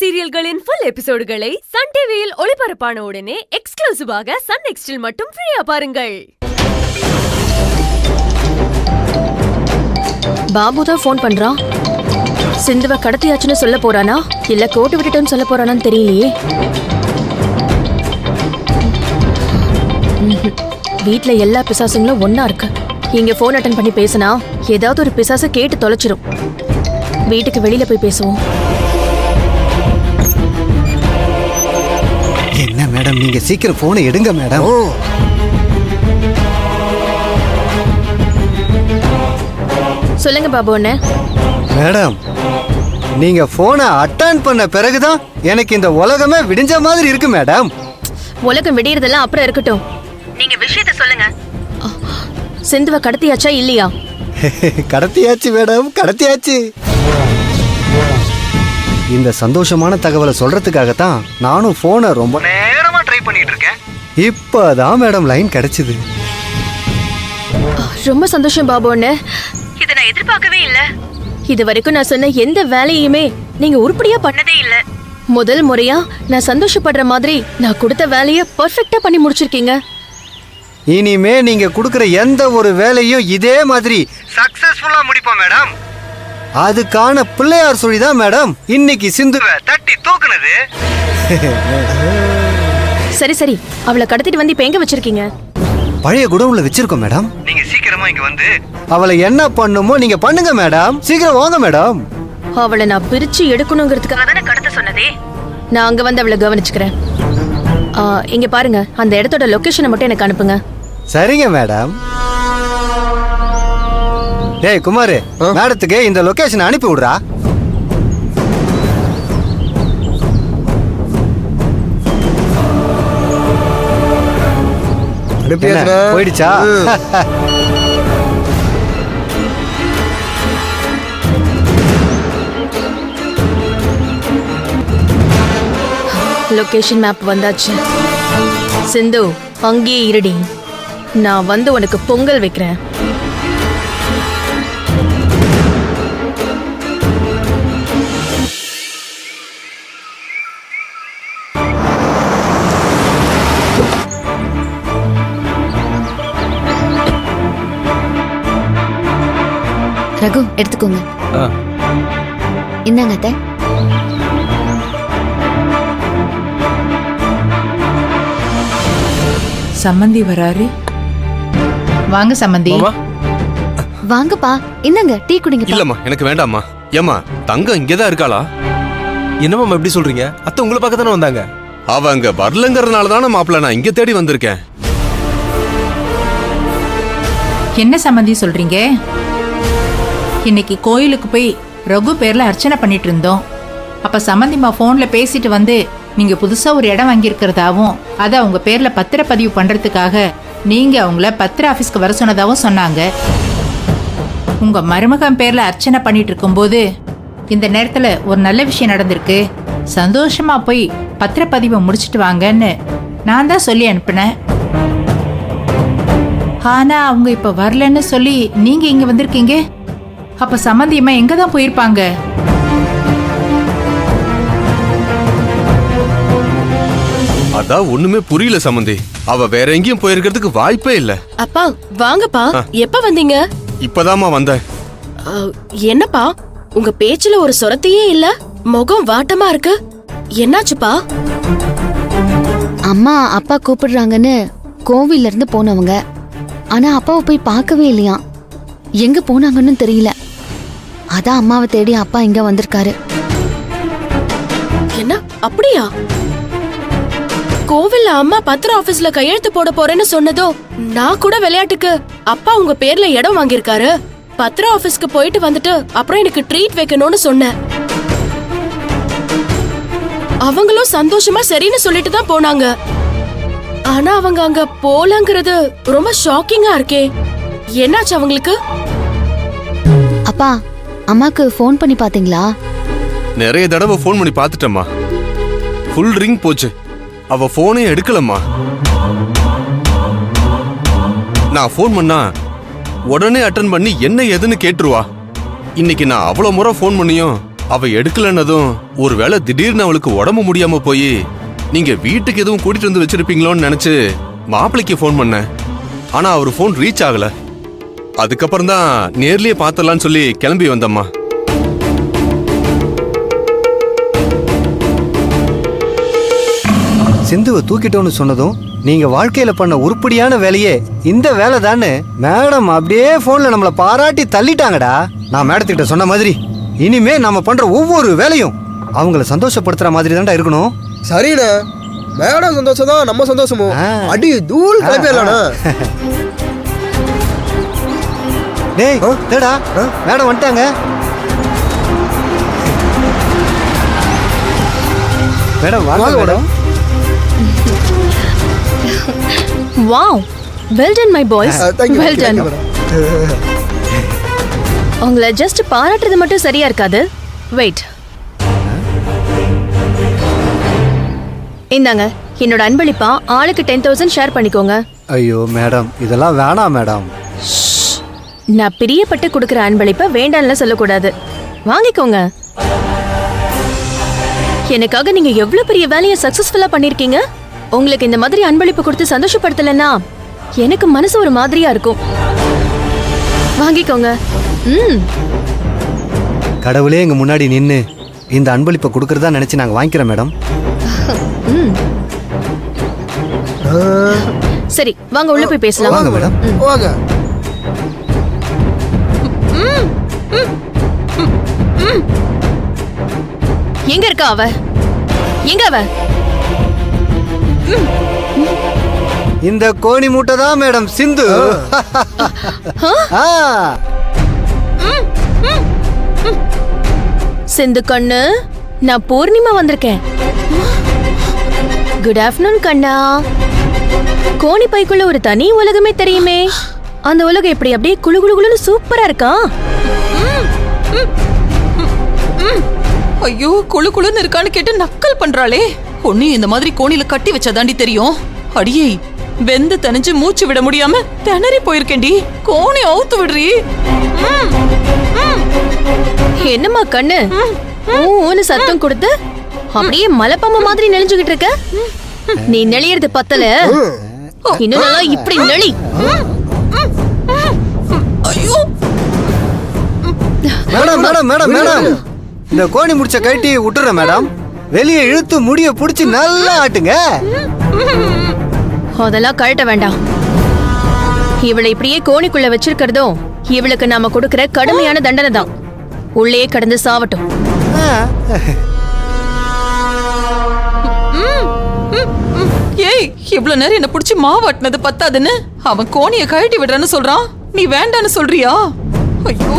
சீரியல்களின் full எபிசோடுகளை Sun டிவியில் ஒளிபரப்பான உடனே எக்ஸ்க்ளூசிவாக சன் நெக்ஸ்டில் மட்டும் ஃப்ரீயா பாருங்கள். பாபு தான் ஃபோன் பண்றான். சிந்துவ கடத்தியாச்சுன்னு சொல்ல போறானா இல்ல கோட்டு விட்டுட்டோன்னு சொல்ல போறானான்னு தெரியலையே. வீட்ல எல்லா பிசாசுங்களும் ஒன்னா இருக்கு. இங்க போன் அட்டன் பண்ணி பேசினா ஏதாவது ஒரு பிசாசு கேட்டு தொலைச்சிரும். வீட்டுக்கு வெளியில போய் பேசுவோம். என்ன மேடம், நீங்க சீக்கிரம் போனை எடுங்க மேடம். சொல்லுங்க பாபு அண்ணே. மேடம், நீங்க போனை அட்டன் பண்ண பிறகுதான் எனக்கு இந்த உலகமே விடிஞ்ச மாதிரி இருக்கு மேடம். உலகம் விடியறதெல்லாம் அப்புறம் இருக்கட்டும், நீங்க விஷயத்தை சொல்லுங்க. சிந்துவ கடத்தியாச்சா இல்லையா? கடத்தியாச்சு மேடம், கடத்தியாச்சு. இந்த சந்தோஷமான தகவலை சொல்றதுக்காகத்தான் நானும் போனை ரொம்ப நேரமா ட்ரை பண்ணிட்டு இருக்கேன். இப்பதான் மேடம் லைன் கிடைச்சது. ரொம்ப சந்தோஷம் பாபு அண்ணே. இதை நான் எதிர்பார்க்கவே இல்ல. இது வரைக்கும் நான் சொன்ன எந்த வேலையுமே நீங்க உருப்படியா பண்ணதே இல்ல. முதல் முறையா நான் சந்தோஷப்படுற மாதிரி நான் கொடுத்த வேலையை பெர்ஃபெக்ட்டா பண்ணி முடிச்சிருக்கீங்க. இனிமே நீங்க கொடுக்கிற எந்த ஒரு வேலையும் இதே மாதிரி சக்சஸ்ஃபுல்லா முடிப்போம் மேடம். அதுக்கான பிள்ளையார் சொல்லிதான் மேடம் இன்னைக்கு சிந்துவை தட்டி தூக்குனது. சரி சரி, அவளை கடத்திட்டு வந்து இப்ப எங்க வச்சிருக்கீங்க? பழைய குடவுன்ல வச்சிருக்கோம் மேடம். நீங்க சீக்கிரமா இங்க வந்து அவளை என்ன பண்ணுமோ நீங்க பண்ணுங்க மேடம். சீக்கிரம் வாங்க மேடம். அவளை நான் பிரிச்சு எடுக்கணுங்கிறதுக்காக தானே கடத்த சொன்னதே. நான் அங்க வந்து அவளை கவனிச்சுக்கிறேன். இங்க பாருங்க, அந்த இடத்தோட லொகேஷனை மட்டும் எனக்கு அனுப்புங்க. சரிங்க மேடம். டேய் குமார், மேடத்துக்கு இந்த லொகேஷன் அனுப்பி விடுறா. போயிடுச்சா? லொகேஷன் மேப் வந்தாச்சு. சிந்து, அங்கேயே இருடி. நான் வந்து உனக்கு பொங்கல் வைக்கிறேன். ரகு, எடுத்துக்கோங்க. இந்தாங்க அத்தை. சம்மந்தி வராரு. வாங்க சம்மந்தி. வாங்கப்பா, இந்தாங்க டீ குடிங்க. இல்லம்மா, எனக்கு வேண்டாம்மா. ஏம்மா, தங்கம் இங்கதான் இருக்காளா? என்னம்மா இப்படி சொல்றீங்க? அத்தை உங்களை பார்க்க தானே வந்தாங்க. அவ அங்க வரலங்கிறதுனால தானே மாப்பிள்ள நான் இங்க தேடி வந்திருக்கேன். என்ன சம்மந்தி சொல்றீங்க? இன்னைக்கு கோயிலுக்கு போய் ரகு பேர்ல அர்ச்சனை பண்ணிட்டு இருந்தோம். அப்ப சம்மந்திமா போன்ல பேசிட்டு வந்து நீங்க புதுசா ஒரு இடம் வாங்கியிருக்கிறதாவும் அதை அவங்க பேர்ல பத்திரப்பதிவு பண்றதுக்காக நீங்க அவங்கள பத்திர ஆபீஸ்க்கு வர சொன்னதாவும் சொன்னாங்க. உங்க மருமகன் பேர்ல அர்ச்சனை பண்ணிட்டு இருக்கும்போது இந்த நேரத்துல ஒரு நல்ல விஷயம் நடந்திருக்கு, சந்தோஷமா போய் பத்திரப்பதிவை முடிச்சிட்டு வாங்கன்னு நான் தான் சொல்லி அனுப்பினேன். ஆனா அவங்க இப்ப வரலன்னு சொல்லி நீங்க இங்க வந்திருக்கீங்க. அப்ப சம்மந்தியம்மா எங்க தான் போயிருப்பாங்க? அதான் ஒண்ணுமே புரியல சம்மந்தி. அவ வேற எங்கேயும் போயிருக்கிறதுக்கு வாய்ப்பே இல்ல. அப்பா வாங்கப்பா. எப்ப வந்தீங்க? இப்பதாம்மா வந்தேன். என்னப்பா உங்க பேச்சுல ஒரு சொரத்தையே இல்ல, முகம் வாட்டமா இருக்கு. என்னாச்சுப்பா? அம்மா அப்பா கூப்பிடுறாங்கன்னு கோவில்ல இருந்து போனவங்க. ஆனா அப்பாவை போய் பார்க்கவே இல்லையா. எங்க போனாங்கன்னு தெரியல. அதான் அம்மாவை தேடி அப்பா இங்க வந்திருக்காரு. என்ன அப்படியா? கோவில்ல அம்மா பத்திர ஆபீஸ்ல கையெழுத்து போட போறேன்னு சொன்னதோ நான் கூட விளையாட்டுக்கு அப்பா உங்க பேர்ல இடம் வாங்கியிருக்காரு, பத்திர ஆபீஸ்க்கு போயிட்டு வந்துட்டு அப்புறம் எனக்கு ட்ரீட் வைக்கணும்னு சொன்னேன். அவங்களும் சந்தோஷமா சரின்னு சொல்லிட்டு தான் போனாங்க. ஆனா அவங்க அங்க போலங்கிறது ரொம்ப ஷாக்கிங்கா இருக்கே. என்னாச்சு அவங்களுக்கு? அப்பா, அம்மாக்கு ஃபோன் பண்ணி பாத்தீங்களா? நிறைய தடவை ஃபோன் பண்ணி பார்த்துட்டேம்மா. ஃபுல் ரிங் போச்சு. அவ ஃபோனே எடுக்கலம்மா. நான் ஃபோன் பண்ணா உடனே அட்டன் பண்ணி என்ன ஏதுன்னு கேட்டுருவா. இன்னைக்கு நான் அவ்வளவு முறை ஃபோன் பண்ணியும் அவ எடுக்கலன்னதும் ஒருவேளை திடீர்னு அவளுக்கு உடம்பு முடியாம போய் நீங்க வீட்டுக்கு எதுவும் கூட்டிட்டு வந்து வச்சிருப்பீங்களோன்னு நினைச்சு மாப்பிளைக்கு ஃபோன் பண்ணேன். ஆனா அவர் ஃபோன் ரீச் ஆகல. அதுக்கப்புறம் தான் நேர்லயே பார்த்தலான்னு சொல்லி கிளம்பி வந்தம்மா. சிந்துவை தூக்கிட்டோன்னு சொன்னதும் நீங்க வாழ்க்கையில பண்ண உருப்படியான வேலையே இந்த வேலை தானே மேடம் அப்படியே போன்ல நம்மளை பாராட்டி தள்ளிட்டாங்கடா. நான் மேடத்திட்ட சொன்ன மாதிரி இனிமே நம்ம பண்ற ஒவ்வொரு வேலையும் அவங்கள சந்தோஷப்படுத்துற மாதிரி தான்டா இருக்கணும். சரிண்ணே, மேடம் சந்தோஷம் தான் நம்ம சந்தோஷமும். ஆ. அடி தூள் கிளம்பிடலாண்ணா. டேய் டேடா மேடம் வந்துட்டாங்க. மேடம் வாங்க madam. Wow, well done my boys, well done. உங்களை ஜஸ்ட் பாராட்டுறது மட்டும் சரியா இருக்காது. வெயிட், இந்தாங்க என்னோட அன்பளிப்பா. ஆளுக்கு 10,000 ஷேர் பண்ணிக்கோங்க. ஐயோ மேடம் இதெல்லாம் வேணாம் மேடம். நான் பிரியப்பட்டு கொடுக்குற அன்பளிப்பை வேண்டாம்ல சொல்லக்கூடாது. வாங்கிக்கோங்க. எனக்காக நீங்க எவ்வளவு பெரிய வேலையை சக்சஸ்ஃபுல்லா பண்ணிருக்கீங்க. உங்களுக்கு இந்த மாதிரி அன்பளிப்பு கொடுத்து சந்தோஷப்படுத்தலன்னா எனக்கு மனசு ஒரு மாதிரியா இருக்கும். வாங்கிக்கோங்க. கடவுளே எங்க முன்னாடி நின்னு இந்த அன்பளிப்பை கொடுக்கறதா நினைச்சு நாங்க வாங்கிக்கிறோம் மேடம். சரி வாங்க உள்ள போய் பேசலாம். வாங்க மேடம். வாங்க. எங்க இருக்கா அவ? எங்க அவ? இந்த கோணி மூட்டை தான் மேடம் சிந்து. ஆ. சிந்து கண்ணு, நான் பூர்ணிமா வந்திருக்கேன். குட் ஆஃப்டர்நூன் கண்ணா. கோணி பைக்குள்ள ஒரு தனி உலகமே தெரியுமே. அந்த உலகம் எப்படி அப்படியே குளு குளு குளுன்னு சூப்பரா இருக்கா? ஐயோ, குளு குளுன்னு இருக்கான்னு கேட்டு நக்கல் பண்றாளே. பொண்ணு இந்த மாதிரி கோணில கட்டி வச்சாதாண்டி தெரியும். அடியே, வெந்து தனிஞ்சு மூச்சு விட முடியாம திணறி போயிருக்கேன்டி. கோணி அவுத்து விடுறி. என்னம்மா கண்ணு, ஊன்னு சத்தம் கொடுத்து அப்படியே மலைப்பாம்பு மாதிரி நெளிஞ்சுகிட்டு இருக்க. நீ நெளியறது பத்தல, இன்னும் நல்லா இப்படி நெளி. ஐயோ மேடம் மேடம் மேடம் மேடம் இந்த கோணி முடிச்ச கட்டி விட்டுறேன் மேடம். வெளியே இழுத்து முடிய புடிச்சு நல்லா ஆட்டுங்க. அதெல்லாம் கழட்ட வேண்டாம். இவளை இப்படியே கோணிக்குள்ள வச்சிருக்கிறதும் இவளுக்கு நாம கொடுக்கிற கடுமையான தண்டனை தான். உள்ளே கடந்து சாவட்டும். ஏய், இவ்வளவு நேரம் என்ன புடிச்சு மாவாட்டினது பத்தாதுன்னு அவன் கோணிய கழட்டி விடுறேன்னு சொல்றான். நீ வேண்டான்னு சொல்றியா? ஐயோ